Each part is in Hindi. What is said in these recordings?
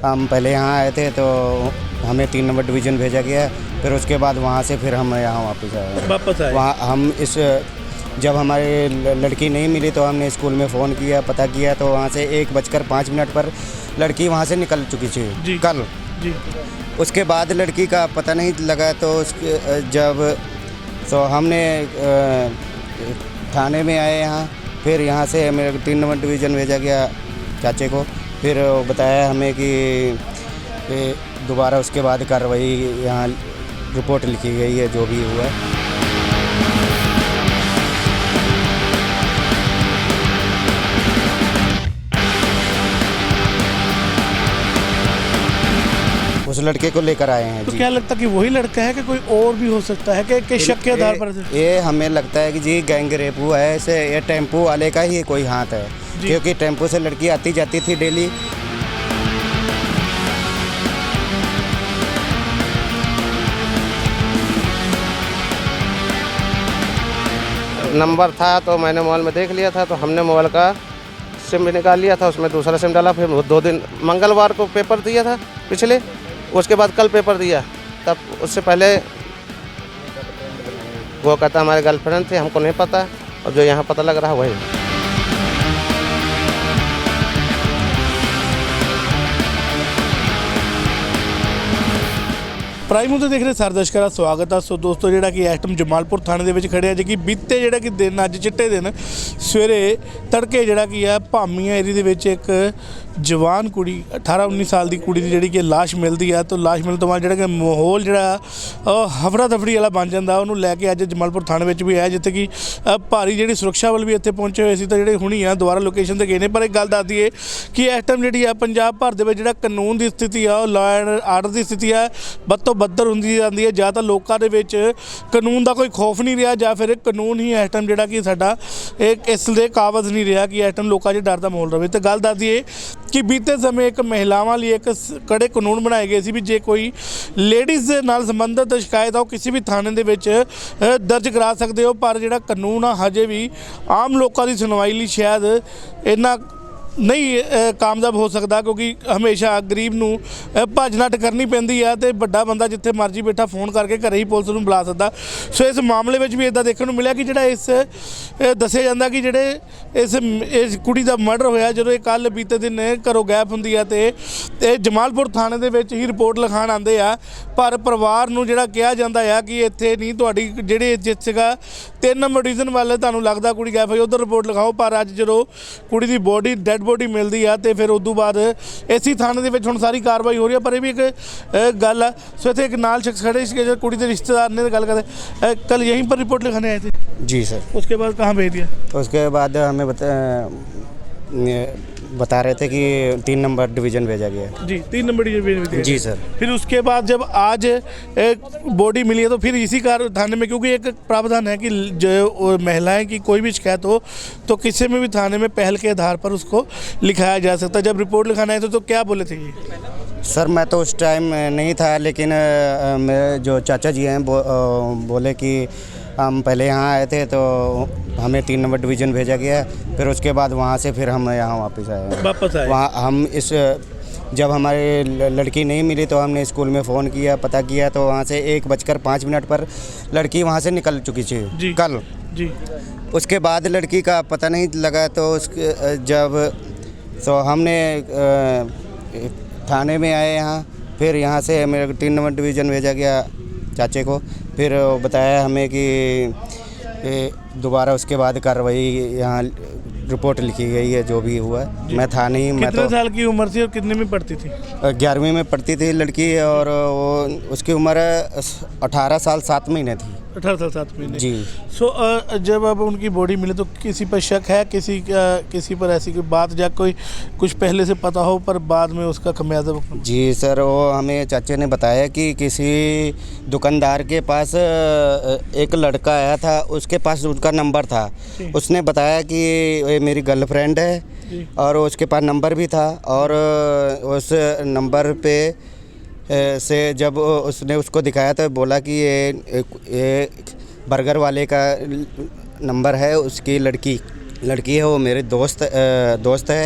हम पहले यहाँ आए थे तो हमें 3 नंबर डिवीज़न भेजा गया, फिर उसके बाद वहाँ से फिर हम यहाँ वापस आए। वहाँ हम जब हमारी लड़की नहीं मिली तो हमने स्कूल में फ़ोन किया, पता किया तो वहाँ से 1:05 पर लड़की वहाँ से निकल चुकी थी कल। उसके बाद लड़की का पता नहीं लगा तो तो हमने थाने में आए यहाँ, फिर यहाँ से मेरे 3 नंबर डिवीज़न भेजा गया चाचे को, फिर बताया हमें कि दोबारा उसके बाद कार्रवाई यहाँ रिपोर्ट लिखी गई है जो भी हुआ है। उस लड़के को लेकर आए हैं। तो क्या लगता है कि वही लड़का है कि कोई और भी हो सकता है कि शक के आधार पर? ये हमें लगता है कि जी गैंग रेप हुआ है, ऐसे ये टेम्पो वाले का ही कोई हाथ है, क्योंकि टेम्पो से लड़की आती जाती थी डेली। नंबर था तो मैंने मोबाइल में देख लिया था, तो हमने मोबाइल का सिम भी निकाल लिया था, उसमें दूसरा सिम डाला। फिर 2 दिन मंगलवार को पेपर दिया था पिछले, उसके बाद कल पेपर दिया। तब उससे पहले वो कहता हमारे गर्लफ्रेंड थे, हमको नहीं पता, और जो यहाँ पता लग रहा है वही। ਪ੍ਰਾਈਮ ਨੂੰ ਦੇਖ ਰਹੇ ਸਾਰੇ ਦਰਸ਼ਕਾਂ ਦਾ ਸਵਾਗਤ ਹੈ। ਸੋ ਦੋਸਤੋ ਜਿਹੜਾ ਕਿ ਇਸ ਟਾਈਮ ਜਮਾਲਪੁਰ ਥਾਣੇ ਦੇ ਵਿੱਚ ਖੜੇ ਆ, ਜੇ ਕਿ ਬੀਤੇ ਜਿਹੜਾ ਕਿ ਦਿਨ ਅੱਜ ਚਿੱਟੇ ਦਿਨ ਸਵੇਰੇ ਤੜਕੇ ਜਿਹੜਾ ਕੀ ਆ ਭਾਮੀਆਂ ਏਰੀਏ ਦੇ ਵਿੱਚ ਇੱਕ ਜਵਾਨ ਕੁੜੀ 18-19 ਸਾਲ ਦੀ ਕੁੜੀ ਦੀ ਜਿਹੜੀ ਕਿ ਲਾਸ਼ ਮਿਲਦੀ ਆ। ਤਾਂ ਲਾਸ਼ ਮਿਲਣ ਤੋਂ ਬਾਅਦ ਜਿਹੜਾ ਕਿ ਮਾਹੌਲ ਜਿਹੜਾ ਹਫੜਾ ਦਫੜੀ ਵਾਲਾ ਬਣ ਜਾਂਦਾ। ਉਹਨੂੰ ਲੈ ਕੇ ਅੱਜ ਜਮਾਲਪੁਰ ਥਾਣੇ ਵਿੱਚ ਵੀ ਆਇਆ, ਜਿੱਥੇ ਕਿ ਭਾਰੀ ਜਿਹੜੀ ਸੁਰੱਖਿਆ ਵੱਲ ਵੀ ਇੱਥੇ ਪਹੁੰਚੇ ਹੋਏ ਸੀ। ਤਾਂ ਜਿਹੜੇ ਹੁਣੀ ਆ ਦੁਬਾਰਾ ਲੋਕੇਸ਼ਨ 'ਤੇ ਗਏ ਨੇ। ਪਰ ਇੱਕ ਗੱਲ ਦੱਸ ਦਈਏ ਕਿ ਇਸ ਟਾਈਮ ਜਿਹੜੀ ਆ ਪੰਜਾਬ ਭਰ ਦੇ ਵਿੱਚ ਜਿਹੜਾ ਕਾਨੂੰਨ ਦੀ ਸਥਿਤੀ ਆ, ਉਹ ਲਾਅ ਐਂਡ ਆਰਡਰ ਦੀ ਸਥਿਤੀ ਆ ਵੱਧ ਤੋਂ ਬੱਦਰ ਹੁੰਦੀ ਜਾਂਦੀ ਹੈ। ਜਾਂ ਤਾਂ ਲੋਕਾਂ ਦੇ ਵਿੱਚ ਕਾਨੂੰਨ ਦਾ ਕੋਈ ਖੌਫ ਨਹੀਂ ਰਿਹਾ, ਜਾਂ ਫਿਰ ਕਾਨੂੰਨ ਹੀ ਇਸ ਟਾਈਮ ਜਿਹੜਾ ਕਿ ਸਾਡਾ ਇਸ ਦੇ ਕਾਬਜ਼ ਨਹੀਂ ਰਿਹਾ ਕਿ ਇਸ ਟਾਈਮ ਲੋਕਾਂ 'ਚ ਡਰ ਦਾ ਮਾਹੌਲ ਰਹੇ। ਤਾਂ ਗੱਲ ਦੱਸ ਦਈਏ ਕਿ ਬੀਤੇ ਸਮੇਂ ਇੱਕ ਮਹਿਲਾਵਾਂ ਲਈ ਇੱਕ ਕੜੇ ਕਾਨੂੰਨ ਬਣਾਏ ਗਏ ਸੀ ਵੀ ਜੇ ਕੋਈ ਲੇਡੀਜ਼ ਦੇ ਨਾਲ ਸੰਬੰਧਿਤ ਸ਼ਿਕਾਇਤ ਆ ਉਹ ਕਿਸੇ ਵੀ ਥਾਣੇ ਦੇ ਵਿੱਚ ਦਰਜ ਕਰਾ ਸਕਦੇ ਹੋ। ਪਰ ਜਿਹੜਾ ਕਾਨੂੰਨ ਆ ਹਜੇ ਵੀ ਆਮ ਲੋਕਾਂ ਦੀ ਸੁਣਵਾਈ ਲਈ ਸ਼ਾਇਦ ਇੰਨਾ ਨਹੀਂ ਕਾਮਯਾਬ ਹੋ ਸਕਦਾ, ਕਿਉਂਕਿ ਹਮੇਸ਼ਾ ਗਰੀਬ ਨੂੰ ਭੱਜ ਨੱਠ ਕਰਨੀ ਪੈਂਦੀ ਆ, ਅਤੇ ਵੱਡਾ ਬੰਦਾ ਜਿੱਥੇ ਮਰਜ਼ੀ ਬੈਠਾ ਫੋਨ ਕਰਕੇ ਘਰੇ ਹੀ ਪੁਲਿਸ ਨੂੰ ਬੁਲਾ ਸਕਦਾ। ਸੋ ਇਸ ਮਾਮਲੇ ਵਿੱਚ ਵੀ ਇੱਦਾਂ ਦੇਖਣ ਨੂੰ ਮਿਲਿਆ ਕਿ ਜਿਹੜਾ ਦੱਸਿਆ ਜਾਂਦਾ ਕਿ ਜਿਹੜੇ ਇਸ ਕੁੜੀ ਦਾ ਮਰਡਰ ਹੋਇਆ ਜਦੋਂ ਇਹ ਕੱਲ੍ਹ ਬੀਤੇ ਦਿਨ ਘਰੋਂ ਗਾਇਬ ਹੁੰਦੀ ਆ, ਅਤੇ ਇਹ ਜਮਾਲਪੁਰ ਥਾਣੇ ਦੇ ਵਿੱਚ ਹੀ ਰਿਪੋਰਟ ਲਿਖਾਉਣ ਆਉਂਦੇ ਆ। ਪਰ ਪਰਿਵਾਰ ਨੂੰ ਜਿਹੜਾ ਕਿਹਾ ਜਾਂਦਾ ਆ ਕਿ ਇੱਥੇ ਨਹੀਂ, ਤੁਹਾਡੀ ਜਿਹੜੇ ਜਿਸ ਜਗ੍ਹਾ 3 ਨੰਬਰ ਡਿਵੀਜ਼ਨ ਵੱਲ ਤੁਹਾਨੂੰ ਲੱਗਦਾ ਕੁੜੀ ਗਾਇਬ ਹੋਈ ਉੱਧਰ ਰਿਪੋਰਟ ਲਿਖਾਓ। ਪਰ ਅੱਜ ਜਦੋਂ ਕੁੜੀ ਦੀ ਬੋਡੀ ਡੈਡ ਬੋਡੀ ਮਿਲਦੀ ਆ ਤੇ ਫਿਰ ਉਦੋਂ ਬਾਅਦ ਇਸੇ ਥਾਣੇ ਦੇ ਵਿੱਚ ਹੁਣ ਸਾਰੀ ਕਾਰਵਾਈ ਹੋ ਰਹੀ ਹੈ। ਪਰ ਇਹ ਵੀ ਇੱਕ ਗੱਲ ਆ। ਸੋ ਇੱਥੇ ਇੱਕ ਨਾਲ ਸ਼ਖਸ खड़े इसके जो कुड़ी के रिश्तेदार ने गल करते कल यहीं पर रिपोर्ट लिखाने आए थे? जी सर। उसके बाद कहाँ भेज दिया? उसके बाद हमें बता रहे थे कि 3 नंबर डिवीज़न भेजा गया। जी 3 नंबर डिवीज़न। जी सर। फिर उसके बाद जब आज बॉडी मिली है तो फिर इसी थाने में, क्योंकि एक प्रावधान है कि जो महिलाएं की कोई भी शिकायत हो तो किसी में भी थाने में पहल के आधार पर उसको लिखाया जा सकता है। जब रिपोर्ट लिखाना है तो क्या बोले थे ये? सर मैं तो उस टाइम नहीं था, लेकिन मेरे जो चाचा जी हैं बोले कि हम पहले यहाँ आए थे तो हमें 3 नंबर डिवीज़न भेजा गया, फिर उसके बाद वहाँ से फिर हम यहाँ वापस आए। वहाँ हम जब हमारी लड़की नहीं मिली तो हमने स्कूल में फ़ोन किया, पता किया तो वहाँ से 1:05 पर लड़की वहाँ से निकल चुकी थी कल। उसके बाद लड़की का पता नहीं लगा तो हमने थाने में आए यहाँ, फिर यहाँ से मेरे 3 नंबर डिवीज़न भेजा गया चाचे को, फिर बताया हमें कि दोबारा उसके बाद कार्रवाई यहाँ रिपोर्ट लिखी गई है जो भी हुआ है। मैं था नहीं। मैं कितने साल की उम्र थी और कितने में पढ़ती थी? 11वीं में पढ़ती थी लड़की, और उसकी उम्र 18 साल 7 महीने थी। 18 साल 7 महीने। जी। सो जब अब उनकी बॉडी मिली तो किसी पर शक है, किसी पर ऐसी कोई बात या कोई कुछ पहले से पता हो पर बाद में उसका खमियाजा? जी सर, वो हमें चाचे ने बताया कि किसी दुकानदार के पास एक लड़का आया था, उसके पास उसका नंबर था। उसने बताया कि ये मेरी गर्लफ्रेंड है, और उसके पास नंबर भी था, और उस नंबर पे से जब उसने उसको दिखाया तो बोला कि ये बर्गर वाले का नंबर है, उसकी लड़की है, वो मेरे दोस्त है।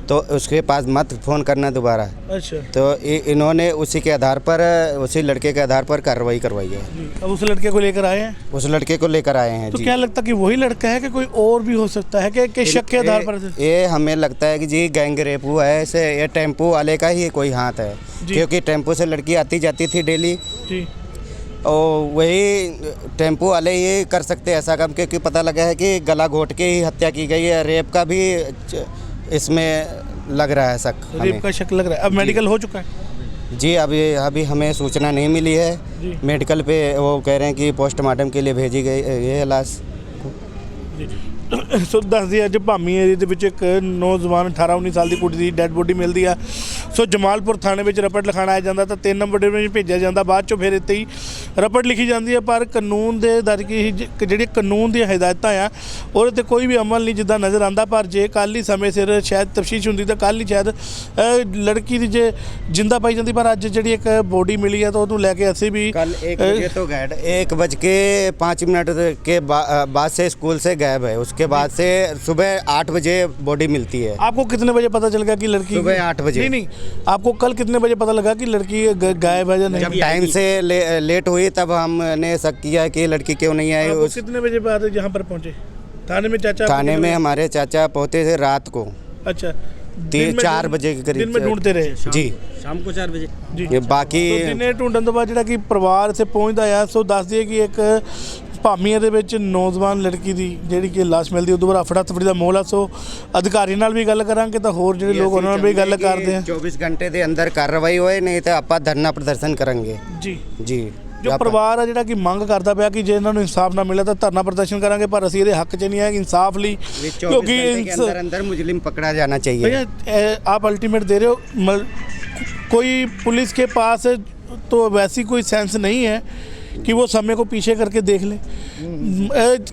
तो उसके पास मत फ़ोन करना दोबारा। अच्छा तो इन्होंने उसी के आधार पर, उसी लड़के के आधार पर कार्रवाई करवाई है। जी, अब उस लड़के को लेकर आए हैं। उस लड़के को लेकर आए हैं तो जी। क्या लगता है कि वही लड़का है कि कोई और भी हो सकता है कि शक के आधार पर? ये हमें लगता है कि जी गैंग रेप हुआ है, इसे ये टेम्पो वाले का ही कोई हाथ है, जी। क्योंकि टेम्पो से लड़की आती जाती थी डेली, जी और वही टेम्पो वाले ये कर सकते हैं ऐसा काम, क्योंकि पता लगा है कि गला घोट के ही हत्या की गई है। रेप का भी इसमें लग रहा है शक रेप हमें। का शक लग रहा है। अब मेडिकल हो चुका है? जी अभी हमें सूचना नहीं मिली है। जी। मेडिकल पे वो कह रहे हैं कि पोस्टमार्टम के लिए भेजी गई है लाश। ਸੋ ਦੱਸਦੇ ਅੱਜ ਭਾਮੀ ਏਰੀਏ ਦੇ ਵਿੱਚ ਇੱਕ ਨੌਜਵਾਨ 18-19 ਸਾਲ ਦੀ ਕੁੜੀ ਦੀ ਡੈੱਡ ਬੋਡੀ ਮਿਲਦੀ ਆ। ਸੋ ਜਮਾਲਪੁਰ ਥਾਣੇ ਵਿੱਚ ਰਪਟ ਲਿਖਾਣਾ ਆਇਆ ਜਾਂਦਾ ਤਾਂ 3 ਨੰਬਰ ਡਿਵੀਜ਼ਨ ਵਿੱਚ ਭੇਜਿਆ ਜਾਂਦਾ, ਬਾਅਦ ਚੋਂ ਫਿਰ ਇੱਥੇ ਹੀ ਰਪਟ ਲਿਖੀ ਜਾਂਦੀ ਹੈ। ਪਰ ਕਾਨੂੰਨ ਦੇ ਜਿਹੜੀ ਕਾਨੂੰਨ ਦੀਆਂ ਹਦਾਇਤਾਂ ਆ ਉਹਦੇ 'ਤੇ ਕੋਈ ਵੀ ਅਮਲ ਨਹੀਂ ਜਿੱਦਾਂ ਨਜ਼ਰ ਆਉਂਦਾ। ਪਰ ਜੇ ਕੱਲ੍ਹ ਹੀ ਸਮੇਂ ਸਿਰ ਸ਼ਾਇਦ ਤਫਤੀਸ਼ ਹੁੰਦੀ ਤਾਂ ਕੱਲ੍ਹ ਹੀ ਸ਼ਾਇਦ ਲੜਕੀ ਦੀ ਜੇ ਜਿੰਦਾ ਪਾਈ ਜਾਂਦੀ। ਪਰ ਅੱਜ ਜਿਹੜੀ ਇੱਕ ਬੋਡੀ ਮਿਲੀ ਆ ਤਾਂ ਉਹਨੂੰ ਲੈ ਕੇ ਅਸੀਂ ਵੀ कल 1 बजे तो गायब, 1:05 के बाद से स्कूल से गायब है। उसके बाद से सुबह 8 बजे बॉडी मिलती है। आपको कितने बजे पता चल गया कि लड़की? सुबह 8 बजे। नहीं, आपको कल कितने बजे पता लगा कि लड़की गायब है या नहीं? जब टाइम से लेट हुई तब हमने शक किया कि लड़की क्यों नहीं आई। आपको कितने बजे बाद यहाँ पर पहुँचे थाने में? चाचा थाने में हमारे चाचा पहुँचे थे रात को। अच्छा, 4 बजे के करीब। दिन में ढूंढते रहे जी, शाम को 4 बजे जी। ये बाकी ਦਿਨੇ ਢੂੰਡਣ ਤੋਂ ਬਾਅਦ ਜਿਹੜਾ ਕਿ ਪਰਿਵਾਰ ਇੱਥੇ ਪਹੁੰਚਦਾ ਆ। ਸੋ ਦੱਸ ਦਈਏ ਕਿ ਇੱਕ ਭਾਮੀਆਂ ਦੇ ਵਿੱਚ ਨੌਜਵਾਨ ਲੜਕੀ ਦੀ ਜਿਹੜੀ ਕਿ ਲਾਸ਼ ਮਿਲਦੀ, ਉਦੋਂ ਬਾਅਦ ਅਫੜਾ ਤਫੜੀ ਦਾ ਮਾਹੌਲ ਆ। ਸੋ ਅਧਿਕਾਰੀ ਨਾਲ ਵੀ ਗੱਲ ਕਰਾਂਗੇ ਤਾਂ ਹੋਰ ਜਿਹੜੇ ਲੋਕ ਉਹਨਾਂ ਨਾਲ ਵੀ ਗੱਲ ਕਰਦੇ ਆ। 24 घंटे के अंदर कार्रवाई होए, नहीं तो आप धरना प्रदर्शन करेंगे ਜੀ जी। ਜੋ ਪਰਿਵਾਰ ਆ ਜਿਹੜਾ ਕਿ ਮੰਗ ਕਰਦਾ ਪਿਆ ਕਿ ਜੇ ਇਹਨਾਂ ਨੂੰ ਇਨਸਾਫ ਨਾ ਮਿਲਿਆ ਤਾਂ ਧਰਨਾ ਪ੍ਰਦਰਸ਼ਨ ਕਰਾਂਗੇ। ਪਰ ਅਸੀਂ ਇਹਦੇ ਹੱਕ 'ਚ ਨਹੀਂ ਹੈ ਇਨਸਾਫ ਲਈ, 24 घंटे के अंदर मुजरिम पकड़ा जाना चाहिए। भैया आप अल्टीमेट दे रहे हो, कोई पुलिस के पास तो वैसी कोई सेंस नहीं है कि वो समय को पीछे करके देख ले।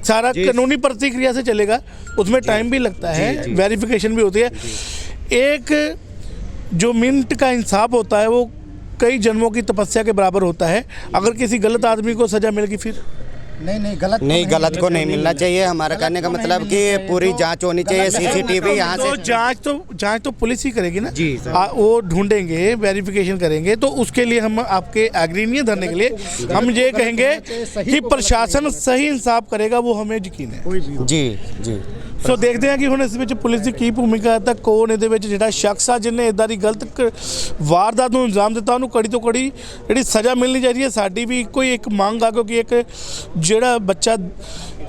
सारा कानूनी प्रतिक्रिया से चलेगा, उसमें टाइम भी लगता है, वेरिफिकेशन भी होती है। एक जो मिनट का इंसाफ होता है वो कई जन्मों की तपस्या के बराबर होता है। अगर किसी गलत आदमी को सज़ा मिलेगी फिर नहीं, गलत को नहीं मिलना चाहिए। हमारा कहने का मतलब कि पूरी जांच होनी चाहिए। सीसीटीवी यहाँ तो से जांच तो पुलिस ही करेगी ना जी सर। वो ढूंढेंगे, वेरिफिकेशन करेंगे। तो उसके लिए हम आपके एग्री नहीं है धरने के लिए। हम ये कहेंगे कि प्रशासन सही इंसाफ करेगा, वो हमें यकीन है। जी जी। ਸੋ ਦੇਖਦੇ ਹਾਂ ਕਿ ਹੁਣ ਇਸ ਵਿੱਚ ਪੁਲਿਸ ਦੀ ਕੀ ਭੂਮਿਕਾ ਹੈ ਤਾਂ ਕੌਣ ਇਹਦੇ ਵਿੱਚ ਜਿਹੜਾ ਸ਼ਖਸ ਆ ਜਿਹਨੇ ਇਦਾਂ ਦੀ ਗਲਤ ਵਾਰਦਾਤ ਨੂੰ ਅੰਜਾਮ ਦਿੱਤਾ ਉਹਨੂੰ ਕੜੀ ਤੋਂ ਕੜੀ ਜਿਹੜੀ ਸਜ਼ਾ ਮਿਲਣੀ ਚਾਹੀਦੀ ਹੈ। ਸਾਡੀ ਵੀ ਇੱਕੋ ਹੀ ਇੱਕ ਮੰਗ ਆ, ਕਿਉਂਕਿ ਇੱਕ ਜਿਹੜਾ ਬੱਚਾ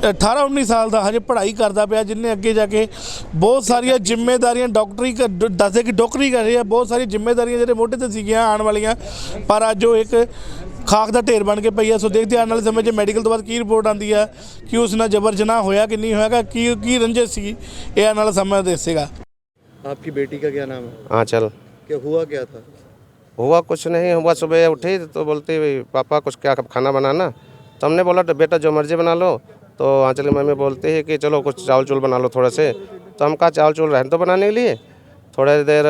18-19 ਸਾਲ ਦਾ ਹਜੇ ਪੜ੍ਹਾਈ ਕਰਦਾ ਪਿਆ, ਜਿਹਨੇ ਅੱਗੇ ਜਾ ਕੇ ਬਹੁਤ ਸਾਰੀਆਂ ਜ਼ਿੰਮੇਵਾਰੀਆਂ ਦੱਸਦੇ ਕਿ ਡਾਕਟਰੀ ਕਰ ਰਹੇ ਆ, ਬਹੁਤ ਸਾਰੀਆਂ ਜ਼ਿੰਮੇਵਾਰੀਆਂ ਜਿਹੜੇ ਮੋਢੇ 'ਤੇ ਸੀਗੀਆਂ ਆਉਣ ਵਾਲੀਆਂ, ਪਰ ਅੱਜ ਉਹ ਇੱਕ ਖਾਕ ਦਾ ਢੇਰ ਬਣ ਕੇ ਪਈ ਆ। ਸੋ ਦੇਖਦੇ ਆਉਣ ਵਾਲੇ ਸਮੇਂ 'ਚ ਮੈਡੀਕਲ ਤੋਂ ਬਾਅਦ ਕੀ ਰਿਪੋਰਟ ਆਉਂਦੀ ਆ ਕਿ ਉਸ ਨਾਲ ਜਬਰ ਜਨਾਹ ਹੋਇਆ ਕਿ ਨਹੀਂ ਹੋਇਆਗਾ, ਕੀ ਰੰਜਿਸ਼ ਸੀ, ਇਹ ਆਉਣ ਵਾਲਾ ਸਮਾਂ ਦੱਸੇਗਾ। आपकी बेटी का क्या नाम है? हाँ चल क्या हुआ क्या था? हुआ कुछ नहीं हुआ। सुबह उठी तो बोलती पापा कुछ क्या खाना बनाना, तो हमने बोला तो बेटा जो मर्जी बना लो। तो आंचल की मम्मी बोलती है कि चलो कुछ चावल चूल बना लो थोड़े से। तो हम कहा चावल चूल रहने तो बनाने के लिए थोड़ी देर,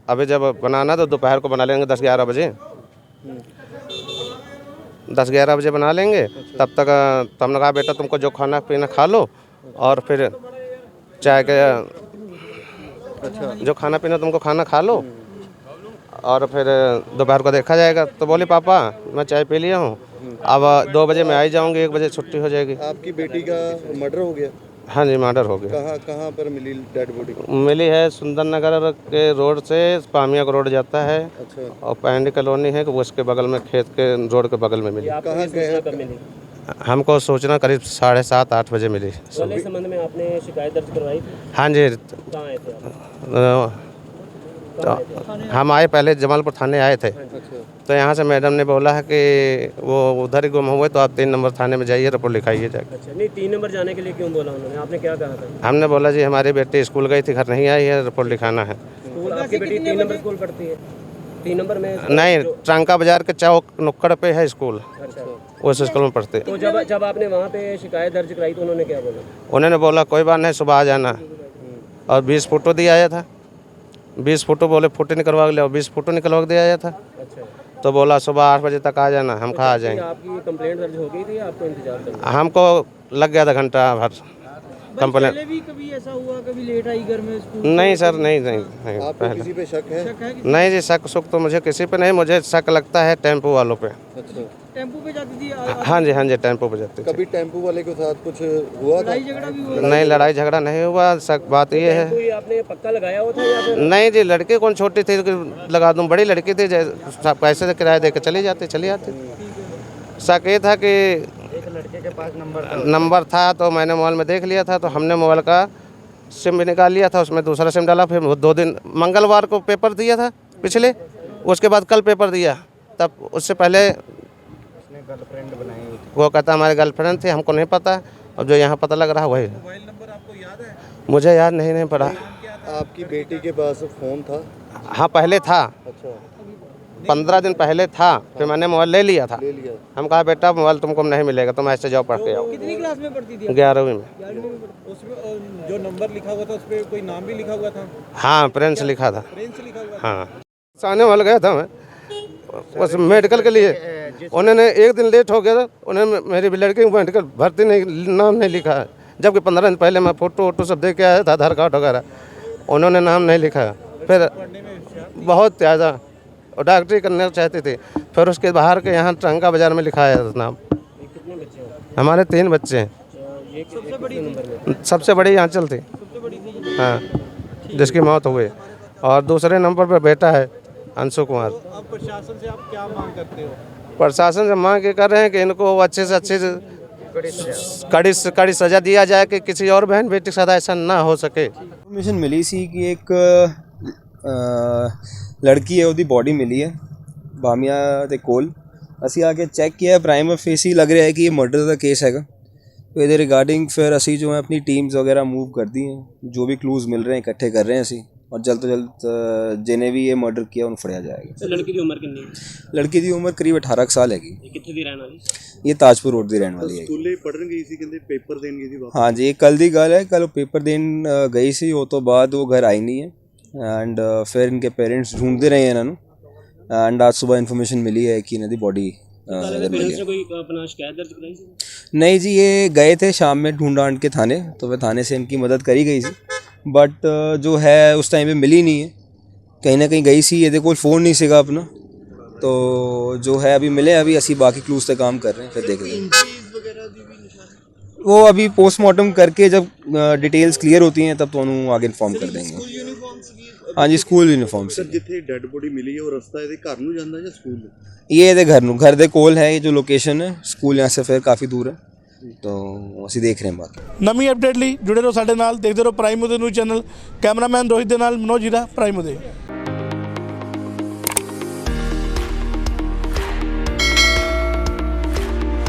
अभी जब बनाना तो दोपहर को बना लेंगे 10-11 बजे। 10-11 बजे बना लेंगे। तब तक हमने कहा बेटा तुमको जो खाना पीना खा लो और फिर चाय के जो खाना पीना तुमको खाना खा लो और फिर दोपहर को देखा जाएगा। तो बोले पापा मैं चाय पी लिया हूँ, अब 2 बजे मैं आ ही जाऊँगी, 1 बजे छुट्टी हो जाएगी। आपकी बेटी का मर्डर हो गया? हाँ जी मर्डर हो गया। कहाँ पर मिली डेड बॉडी? मिली है सुंदर नगर के रोड से पामिया का रोड जाता है। अच्छा, और पैंडी कॉलोनी है, उसके बगल में खेत के रोड के बगल में मिली। कहाँ गए? हमको सूचना करीब 7:30-8 बजे मिली। इस संबंध में आपने शिकायत दर्ज करवाई थी? हाँ जी। कहाँ आए थे आप? तो हम आए पहले जमालपुर थाने आए थे। अच्छा, तो यहाँ से मैडम ने बोला है कि वो उधर ही गुम हुए, तो आप 3 नंबर थाने में जाइए, रिपोर्ट लिखाइए जाकर। अच्छा, नहीं 3 नंबर जाने के लिए क्यों बोला उन्होंने? आपने क्या कहा था? हमने बोला जी हमारी बेटी स्कूल गई थी, घर नहीं आई है, रिपोर्ट लिखाना है। स्कूल आपकी बेटी 3 नंबर स्कूल पढ़ती है? 3 नंबर में? नहीं, ट्रांका बाजार के चौक नुक्कड़ पे है स्कूल, अच्छा, उस स्कूल में पढ़ते। तो जब आपने वहाँ पे शिकायत दर्ज कराई तो उन्होंने क्या बोला? उन्होंने बोला कोई बात नहीं, सुबह आ जाना। और 20 फोटो दिया आया था, 20 फोटो बोले फोटो निकलवा के ले, 20 फोटो निकलवा के दिया आया था। अच्छा, तो बोला सुबह 8 बजे तक आ जाना। हम कहा आ जाएंगे। आपकी कंप्लेंट दर्ज हो गई थी या आपको इंतजार करना? हमको लग गया था घंटा भर। कंप्लेंट। पहले भी कभी ऐसा हुआ, कभी लेट आई घर में स्कूल? नहीं सर, नहीं आपको पहले किसी पे शक है? शक है कि नहीं जी, शक शुक तो मुझे किसी पे नहीं, मुझे शक लगता है टेम्पो वालों पे। अच्छा, टेम्पो पे जाती थी? हाँ जी, टेम्पो पे जाते थे। कभी टेम्पो वाले के साथ कुछ हुआ था? लड़ाई झगड़ा भी हुआ? नहीं, लड़ाई झगड़ा नहीं हुआ। शक बात ये है, कोई आपने पक्का लगाया हुआ था या फिर? नहीं जी, लड़की कौन छोटी थी कि लगा दूं, बड़ी लड़की थी, पैसे से किराया दे के चली जाती। शक ये था कि एक लड़के के पास नंबर था, तो मैंने मोबाइल में देख लिया था, तो हमने मोबाइल का सिम भी निकाल लिया था, उसमें दूसरा सिम डाला। फिर 2 दिन मंगलवार को पेपर दिया था पिछले, उसके बाद कल पेपर दिया। तब उससे पहले गर्लफ्रेंड बनाई। वो कहता हमारे गर्लफ्रेंड थे, हमको नहीं पता। अब जो यहाँ पता लग रहा है वही। मोबाइल नंबर आपको याद है? मुझे याद नहीं पड़ा। आपकी बेटी के पास फोन था? हाँ, पहले था, अच्छा, 15 दिन पहले था। फिर मैंने मोबाइल ले लिया था। ले लिया। हम कहा बेटा मोबाइल तुमको नहीं मिलेगा, तुम ऐसे जाओ पढ़ के आओ। कितनी क्लास में पढ़ती थी? 11वीं में। 11वीं में पढ़ती। उसमें जो नंबर लिखा हुआ था उस पर कोई नाम भी लिखा हुआ था? हाँ, प्रिंस लिखा था। प्रिंस लिखा हुआ हाँ, साने वाला गया था मैं बस मेडिकल के लिए। उन्होंने एक दिन लेट हो गया था, उन्होंने मेरी लड़की को मेडिकल भर्ती नहीं, नाम नहीं लिखा है। जबकि 15 दिन पहले मैं फ़ोटो वोटो सब दे के आया था, आधार कार्ड वगैरह, उन्होंने नाम नहीं लिखा। फिर बहुत ज़्यादा और डॉक्टरी करना चाहती थी। फिर उसके बाहर के यहाँ टंका बाज़ार में लिखाया था नाम। कितने बच्चे हो? हमारे 3 बच्चे हैं। ये सबसे बड़ी थी? सबसे बड़ी आंचल थी, सबसे बड़ी थी? हाँ, जिसकी मौत हुई। और दूसरे नंबर पर बेटा है अंशु कुमार। अब प्रशासन से आप क्या मांग करते हो? प्रशासन से मांग ये कर रहे हैं कि इनको अच्छे से अच्छे कड़ी से कड़ी सज़ा दिया जाए कि किसी और बहन बेटी के साथ ऐसा ना हो सके। ਇਨਫੋਰਮੇਸ਼ਨ ਮਿਲੀ ਸੀ ਕਿ ਇੱਕ ਲੜਕੀ ਹੈ, ਉਹਦੀ ਬੋਡੀ ਮਿਲੀ ਹੈ ਬਾਮੀਆਂ ਦੇ ਕੋਲ। ਅਸੀਂ ਆ ਕੇ ਚੈੱਕ ਕੀਤਾ, ਪ੍ਰਾਈਮ ਫੇਸੀ ਲੱਗ ਰਿਹਾ ਹੈ ਕਿ ਇਹ ਮਰਡਰ ਦਾ ਕੇਸ ਹੈਗਾ। तो ਇਹਦੇ ਰਿਗਾਰਡਿੰਗ ਫਿਰ ਅਸੀਂ ਜੋ ਹੈ ਆਪਣੀ ਟੀम्स वगैरह मूव कर दी हैं, जो भी क्लूज़ मिल रहे हैं इकट्ठे कर रहे हैं ਅਸੀਂ, और जल्द तो जल्द जिन्हें भी ये मर्डर किया उन्हें फड़िया जाएगा। तो लड़की की उम्र कितनी है? लड़की की उम्र करीब 18 साल हैगी। कितने दी रहने वाली? ये ताजपुर रोड की रहने वाली है। ਸਕੂਲੇ ਪੜਨ ਗਈ ਸੀ, ਕਹਿੰਦੇ ਪੇਪਰ ਦੇਣ ਗਈ ਸੀ ਵਾਪਸ। हाँ जी, ये कल की गल है। कल वो पेपर देन गई सी, वो तो बाद वो घर आई नहीं है। एंड फिर इनके पेरेंट्स ढूंढते रहे हैं इन्होंने। एंड आज सुबह इन्फॉर्मेशन मिली है कि इन्हों की बॉडी पेरेंट्स ने कोई अपना शिकायत दर्ज कराई थी? नहीं जी, ये गए थे शाम में ढूंढ ढांड के थाने, तो वह थाने से इनकी मदद करी गई थी। बट जो है उस टाइम पे मिली नहीं है, कहीं ना कहीं गई सी। ये कोई फ़ोन नहीं सीगा अपना, तो जो है अभी मिले। अभी असी बाकी क्लूज से काम कर रहे हैं, फिर देख रहे हैं। वो अभी पोस्टमार्टम करके जब डिटेल्स क्लियर होती हैं तब तो उन्होंने आगे इन्फॉर्म कर देंगे। हाँ जी, स्कूल यूनिफॉर्म से। ਜਿੱਥੇ ਡੈੱਡ ਬੋਡੀ ਮਿਲੀ ਹੈ ਉਹ ਰਸਤਾ ਇਹਦੇ ਘਰ ਨੂੰ ਜਾਂਦਾ ਜਾਂ ਸਕੂਲ ਨੂੰ? ये ਇਹਦੇ घर ਦੇ ਕੋਲ है, ये जो लोकेशन है। स्कूल यहाँ से फिर काफ़ी दूर है, तो ਅਸੀਂ देख रहे हैं बाकी। ਨਵੀਂ ਅਪਡੇਟ ਲਈ ਜੁੜੇ ਰਹੋ ਸਾਡੇ ਨਾਲ, ਦੇਖਦੇ ਰਹੋ ਪ੍ਰਾਈਮ ਉਦੇ ਨਿਊਜ਼ ਚੈਨਲ। ਕੈਮਰਾਮੈਨ ਰੋਹਿਤ ਦੇ ਨਾਲ ਮਨੋਜ ਜੀਰਾ, ਪ੍ਰਾਈਮ ਉਦੇ।